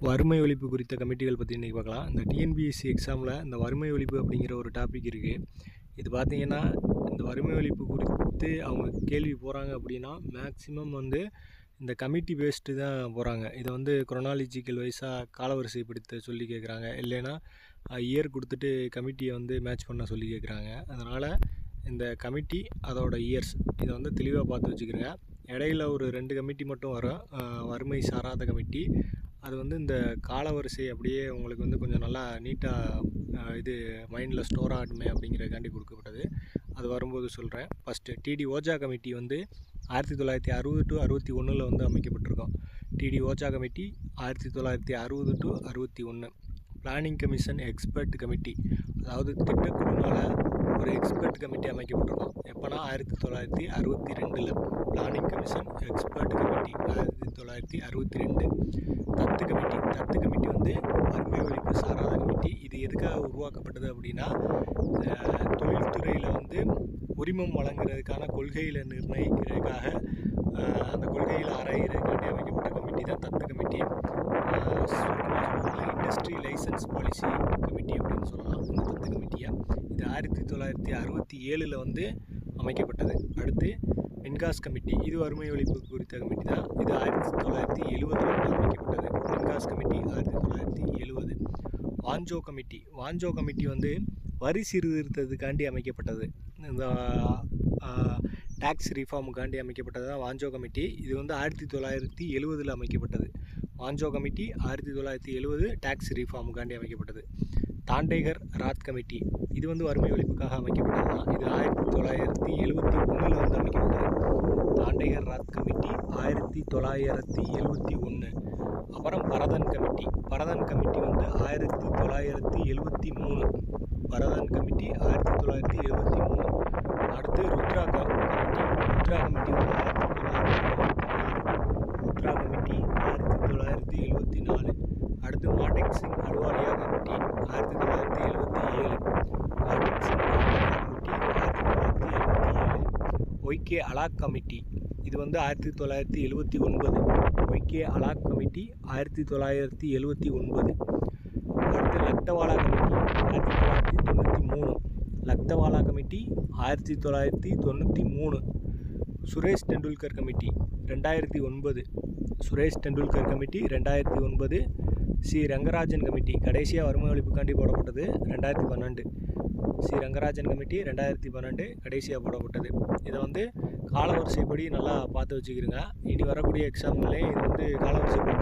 வறுமை ஒழிப்பு குறித்த கமிட்டிகள் பற்றி இன்றைக்கி பார்க்கலாம். இந்த டிஎன்பிஎஸ்சி எக்ஸாமில் இந்த வறுமை ஒழிப்பு அப்படிங்கிற ஒரு டாபிக் இருக்குது. இது பார்த்திங்கன்னா இந்த வறுமை ஒழிப்பு குறித்து அவங்க கேள்வி போகிறாங்க அப்படின்னா மேக்ஸிமம் இந்த கமிட்டி பேஸ்டு தான் போகிறாங்க. இதை குரோனாலஜிக்கல் வைஸாக காலவரிசைப்படுத்த சொல்லி கேட்குறாங்க. இல்லைன்னா இயர் கொடுத்துட்டு கமிட்டியை மேட்ச் பண்ண சொல்லி கேட்குறாங்க. அதனால் இந்த கமிட்டி அதோட இயர்ஸ் இதை தெளிவாக பார்த்து வச்சுக்கிறேங்க. இடையில ஒரு 2 கமிட்டி மட்டும் வரும், வறுமை சாராத கமிட்டி. அது இந்த காலவரிசை அப்படியே உங்களுக்கு கொஞ்சம் நல்லா நீட்டாக இது மைண்டில் ஸ்டோர் ஆகணுமே அப்படிங்கிறதுக்காண்டி கொடுக்கப்பட்டது. அது வரும்போது சொல்கிறேன். First D T Ojha committee 1960 to 61 அமைக்கப்பட்டிருக்கோம். D T Ojha committee 1960 to 61. Planning commission expert committee, அதாவது திட்டக்குழுனால் ஒரு எக்ஸ்பர்ட் கமிட்டி அமைக்கப்பட்டிருக்கோம். எப்போனா 1962 பிளானிங் கமிஷன் எக்ஸ்பர்ட் கமிட்டி 1962. தத்து கமிட்டி வறுமை ஒழிப்பு சாராத கமிட்டி. இது எதுக்காக உருவாக்கப்பட்டது அப்படின்னா, தொழில்துறையில் உரிமம் வழங்குறதுக்கான கொள்கையில் நிர்ணயிக்கிறதுக்காக அந்த கொள்கையில் ஆராய்கிறதுக்காண்டி அமைக்கப்பட்ட கமிட்டி தான் தத்து committee. Industry licence policy committee அப்படின்னு சொல்லலாம் இந்த தத்து கமிட்டியை. இது 1967 அமைக்கப்பட்டது. அடுத்து மின்காஸ் கமிட்டி, இது வறுமை ஒழிப்பு குறித்த கமிட்டி தான். இது 1970 அமைக்கப்பட்டது. மின்காஸ் கமிட்டி 1970. வாஞ்சோ கமிட்டி வரி சீர்திருத்தத்துக்காண்டி அமைக்கப்பட்டது. இந்த டாக்ஸ் ரிஃபார்முக்காண்டி அமைக்கப்பட்டது தான் வாஞ்சோ கமிட்டி. இது 1970 அமைக்கப்பட்டது. வாஞ்சோ கமிட்டி 1970 டாக்ஸ் ரிஃபார்முக்காண்டி அமைக்கப்பட்டது. தாண்டேகர் ராத் கமிட்டி, இது வறுமை ஒழிப்புக்காக அமைக்கப்பட்டது தான். இது 1971 அமைக்கப்பட்டது. தாண்டேகர் ராத் கமிட்டி 1971. அப்புறம் பரதன் கமிட்டி 1973. பரதன் கமிட்டி 1973. அடுத்து ருத்ரா கமிட்டி 1974. அடுத்து Montek Singh Ahluwalia committee 1977. Y K Alagh committee, இது 1979. Y K Alagh committee 1979. அடுத்து Lakdawala committee 1993. Lakdawala committee 1993. Suresh Tendulkar committee 2009. Suresh Tendulkar committee 2009. C Rangarajan committee கடைசியாக வறுமை ஒழிப்புக்காண்டி போடப்பட்டது 2012. சி ரங்கராஜன் கமிட்டி 2012 கடைசியாக போடப்பட்டது. இதை காலவரிசைப்படி நல்லா பார்த்து வச்சுக்கிறோங்க. இனி வரக்கூடிய எக்ஸாம்களே இது காலவரிசைப்படி